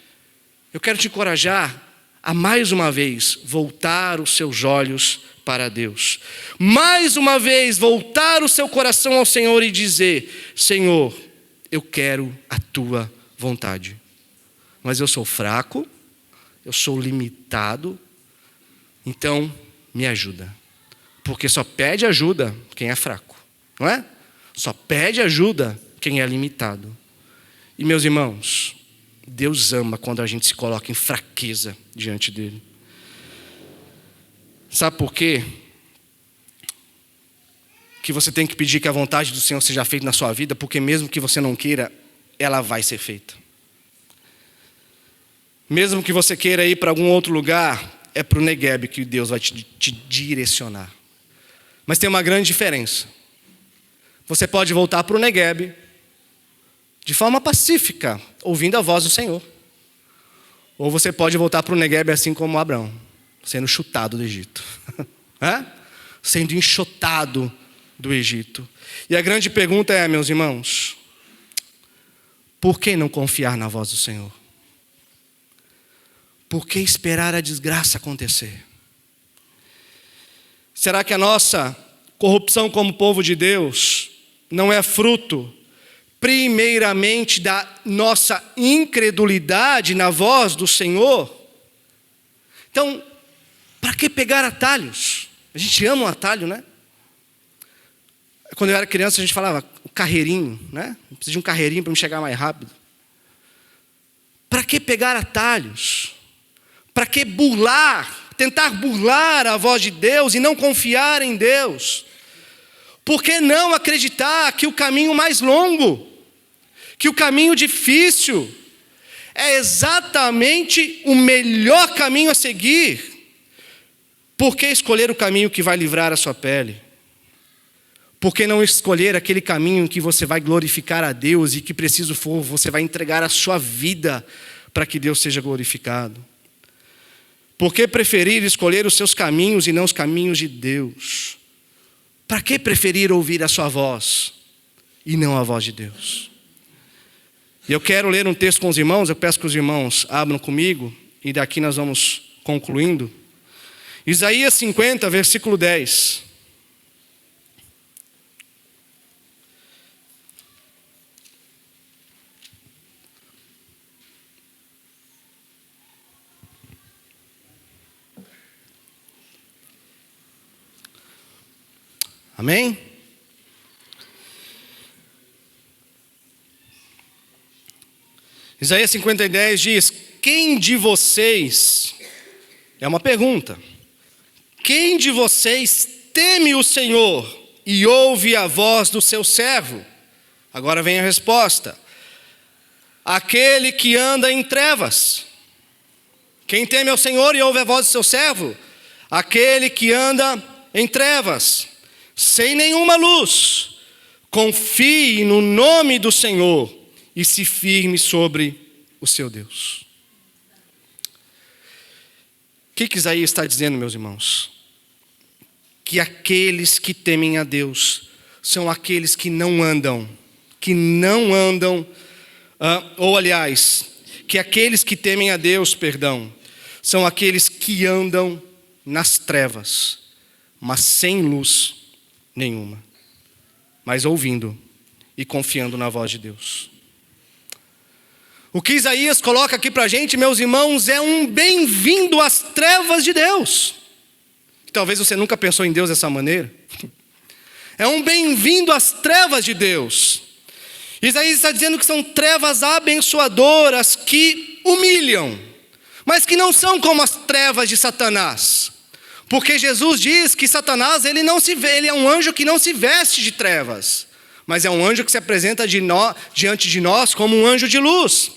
eu quero te encorajar a mais uma vez voltar os seus olhos para Deus. Mais uma vez voltar o seu coração ao Senhor e dizer: Senhor, eu quero a tua vontade. Mas eu sou fraco, eu sou limitado, então me ajuda. Porque só pede ajuda quem é fraco, não é? Só pede ajuda quem é limitado. E meus irmãos, Deus ama quando a gente se coloca em fraqueza diante dele. Sabe por quê? Que você tem que pedir que a vontade do Senhor seja feita na sua vida, porque mesmo que você não queira, ela vai ser feita. Mesmo que você queira ir para algum outro lugar, é para o Negueb que Deus vai te direcionar. Mas tem uma grande diferença. Você pode voltar para o Negueb de forma pacífica, ouvindo a voz do Senhor. Ou você pode voltar para o Negueb assim como Abraão, sendo chutado do Egito. Sendo enxotado do Egito. E a grande pergunta é, meus irmãos, por que não confiar na voz do Senhor? Por que esperar a desgraça acontecer? Será que a nossa corrupção como povo de Deus não é fruto, primeiramente, da nossa incredulidade na voz do Senhor? Então, para que pegar atalhos? A gente ama um atalho, né? Quando eu era criança, a gente falava o carreirinho, né? Preciso de um carreirinho para me chegar mais rápido. Para que pegar atalhos? Para que tentar burlar a voz de Deus e não confiar em Deus? Por que não acreditar que o caminho mais longo, que o caminho difícil, é exatamente o melhor caminho a seguir? Por que escolher o caminho que vai livrar a sua pele? Por que não escolher aquele caminho em que você vai glorificar a Deus e que preciso for, você vai entregar a sua vida para que Deus seja glorificado? Por que preferir escolher os seus caminhos e não os caminhos de Deus? Para que preferir ouvir a sua voz e não a voz de Deus? E eu quero ler um texto com os irmãos, eu peço que os irmãos abram comigo e daqui nós vamos concluindo. Isaías 50, versículo 10. Amém? Isaías 50:10 diz: quem de vocês, é uma pergunta, quem de vocês teme o Senhor e ouve a voz do seu servo? Agora vem a resposta: aquele que anda em trevas. Quem teme ao Senhor e ouve a voz do seu servo? Aquele que anda em trevas, sem nenhuma luz. Confie no nome do Senhor e se firme sobre o seu Deus. O que Isaías está dizendo, meus irmãos? Que aqueles que temem a Deus são aqueles que não andam, que aqueles que temem a Deus, são aqueles que andam nas trevas, mas sem luz nenhuma, mas ouvindo e confiando na voz de Deus. O que Isaías coloca aqui para a gente, meus irmãos, é um bem-vindo às trevas de Deus. Talvez você nunca pensou em Deus dessa maneira. É um bem-vindo às trevas de Deus. Isaías está dizendo que são trevas abençoadoras que humilham, mas que não são como as trevas de Satanás. Porque Jesus diz que Satanás, ele é um anjo que não se veste de trevas, mas é um anjo que se apresenta diante de nós como um anjo de luz.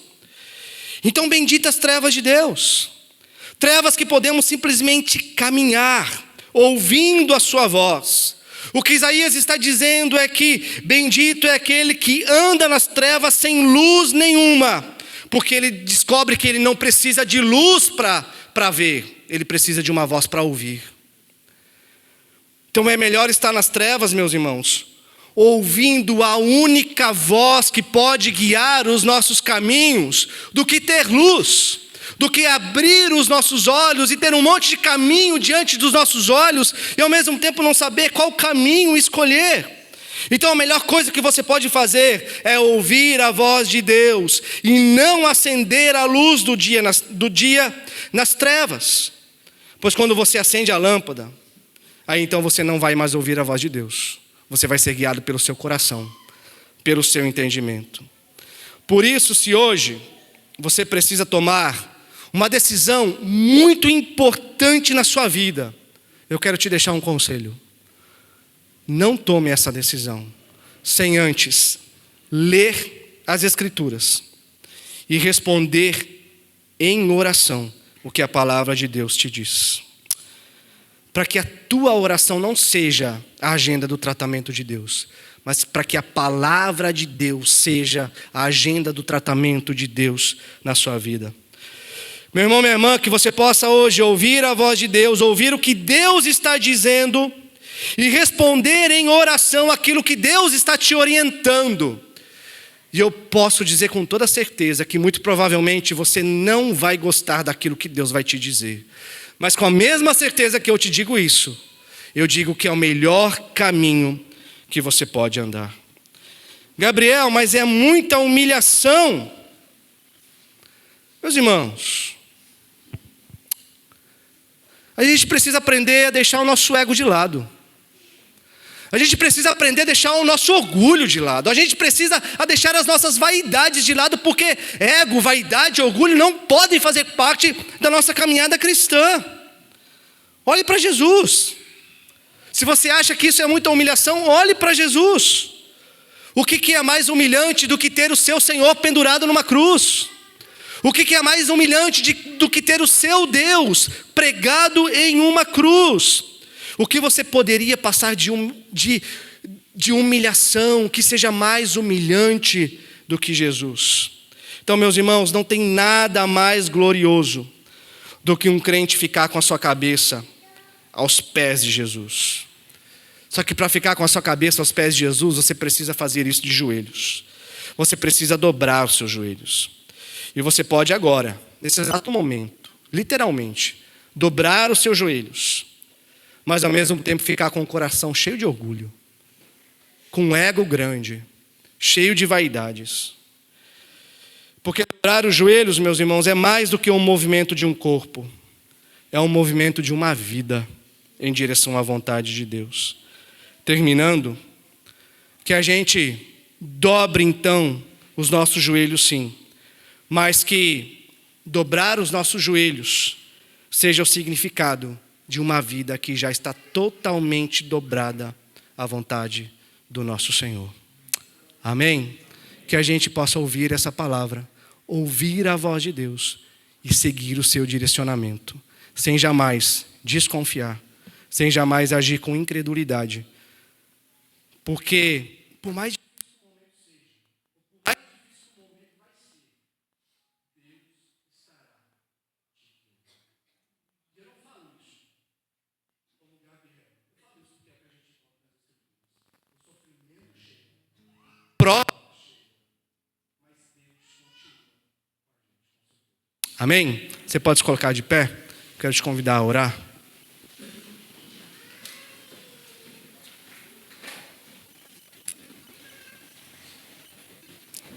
Então, benditas trevas de Deus, trevas que podemos simplesmente caminhar, ouvindo a sua voz. O que Isaías está dizendo é que bendito é aquele que anda nas trevas sem luz nenhuma, porque ele descobre que ele não precisa de luz para ver, ele precisa de uma voz para ouvir. Então é melhor estar nas trevas, meus irmãos, ouvindo a única voz que pode guiar os nossos caminhos, do que ter luz, do que abrir os nossos olhos e ter um monte de caminho diante dos nossos olhos e ao mesmo tempo não saber qual caminho escolher. Então a melhor coisa que você pode fazer é ouvir a voz de Deus e não acender a luz do dia nas trevas. Pois quando você acende a lâmpada, aí então você não vai mais ouvir a voz de Deus. Você vai ser guiado pelo seu coração, pelo seu entendimento. Por isso, se hoje você precisa tomar uma decisão muito importante na sua vida, eu quero te deixar um conselho. Não tome essa decisão sem antes ler as Escrituras e responder em oração o que a palavra de Deus te diz. Para que a tua oração não seja a agenda do tratamento de Deus, mas para que a palavra de Deus seja a agenda do tratamento de Deus na sua vida. Meu irmão, minha irmã, que você possa hoje ouvir a voz de Deus, ouvir o que Deus está dizendo e responder em oração aquilo que Deus está te orientando. E eu posso dizer com toda certeza que muito provavelmente você não vai gostar daquilo que Deus vai te dizer. Mas com a mesma certeza que eu te digo isso, eu digo que é o melhor caminho que você pode andar. Gabriel, mas é muita humilhação. Meus irmãos, a gente precisa aprender a deixar o nosso ego de lado. A gente precisa aprender a deixar o nosso orgulho de lado. A gente precisa deixar as nossas vaidades de lado, porque ego, vaidade e orgulho não podem fazer parte da nossa caminhada cristã. Olhe para Jesus. Se você acha que isso é muita humilhação, olhe para Jesus. O que é mais humilhante do que ter o seu Senhor pendurado numa cruz? O que é mais humilhante do que ter o seu Deus pregado em uma cruz? O que você poderia passar de humilhação que seja mais humilhante do que Jesus? Então, meus irmãos, não tem nada mais glorioso do que um crente ficar com a sua cabeça aos pés de Jesus. Só que para ficar com a sua cabeça aos pés de Jesus, você precisa fazer isso de joelhos. Você precisa dobrar os seus joelhos. E você pode agora, nesse exato momento, literalmente, dobrar os seus joelhos, mas ao mesmo tempo ficar com o coração cheio de orgulho, com um ego grande, cheio de vaidades. Porque dobrar os joelhos, meus irmãos, é mais do que um movimento de um corpo, é um movimento de uma vida em direção à vontade de Deus. Terminando, que a gente dobre então os nossos joelhos, sim, mas que dobrar os nossos joelhos seja o significado de uma vida que já está totalmente dobrada à vontade do nosso Senhor. Amém? Que a gente possa ouvir essa palavra, ouvir a voz de Deus e seguir o seu direcionamento, sem jamais desconfiar, sem jamais agir com incredulidade. Porque, por mais difícil que o momento seja, por mais difícil que o momento vai ser, Deus estará de pé. E eu não falo isso como Gabriel. Eu falo isso porque é que a gente encontra nas Escrituras. O sofrimento chega, prova chega, mas Deus continua com a gente. Amém? Você pode se colocar de pé? Quero te convidar a orar.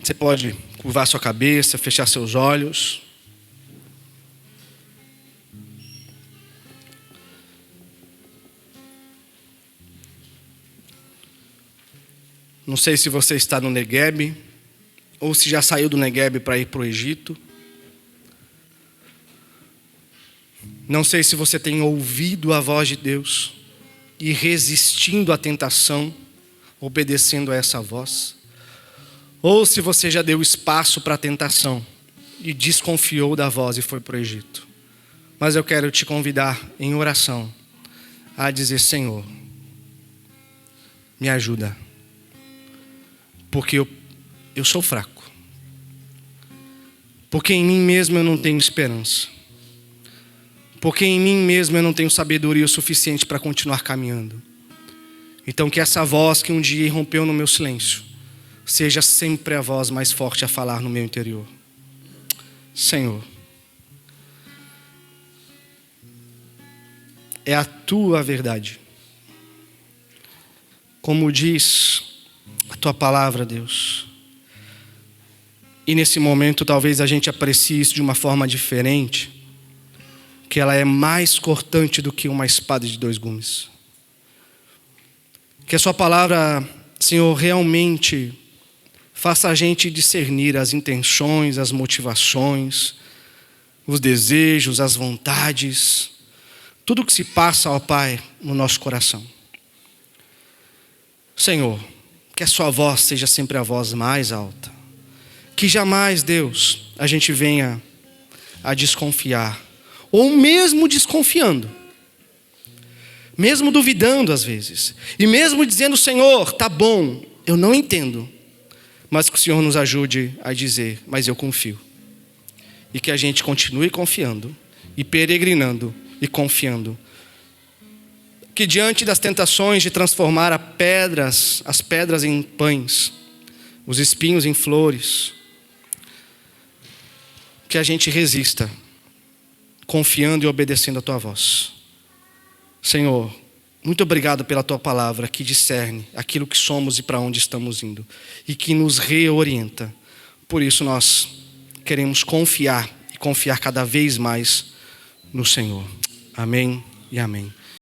Você pode curvar sua cabeça, fechar seus olhos. Não sei se você está no Negueb, ou se já saiu do Negueb para ir para o Egito. Não sei se você tem ouvido a voz de Deus e resistindo à tentação, obedecendo a essa voz. Ou se você já deu espaço para a tentação e desconfiou da voz e foi para o Egito. Mas eu quero te convidar em oração a dizer: Senhor, me ajuda, porque eu sou fraco, porque em mim mesmo eu não tenho esperança, porque em mim mesmo eu não tenho sabedoria o suficiente para continuar caminhando. Então que essa voz que um dia irrompeu no meu silêncio seja sempre a voz mais forte a falar no meu interior. Senhor, é a tua verdade. Como diz a tua palavra, Deus. E nesse momento talvez a gente aprecie isso de uma forma diferente, que ela é mais cortante do que uma espada de 2 gumes. Que a sua palavra, Senhor, realmente faça a gente discernir as intenções, as motivações, os desejos, as vontades, tudo que se passa, ó Pai, no nosso coração. Senhor, que a sua voz seja sempre a voz mais alta. Que jamais, Deus, a gente venha a desconfiar, ou mesmo desconfiando, mesmo duvidando às vezes, e mesmo dizendo: Senhor, tá bom, eu não entendo, mas que o Senhor nos ajude a dizer: mas eu confio. E que a gente continue confiando, e peregrinando, e confiando. Que diante das tentações de transformar as pedras em pães, os espinhos em flores, que a gente resista, confiando e obedecendo a tua voz. Senhor, muito obrigado pela tua palavra que discerne aquilo que somos e para onde estamos indo, e que nos reorienta. Por isso nós queremos confiar, e confiar cada vez mais no Senhor. Amém e amém.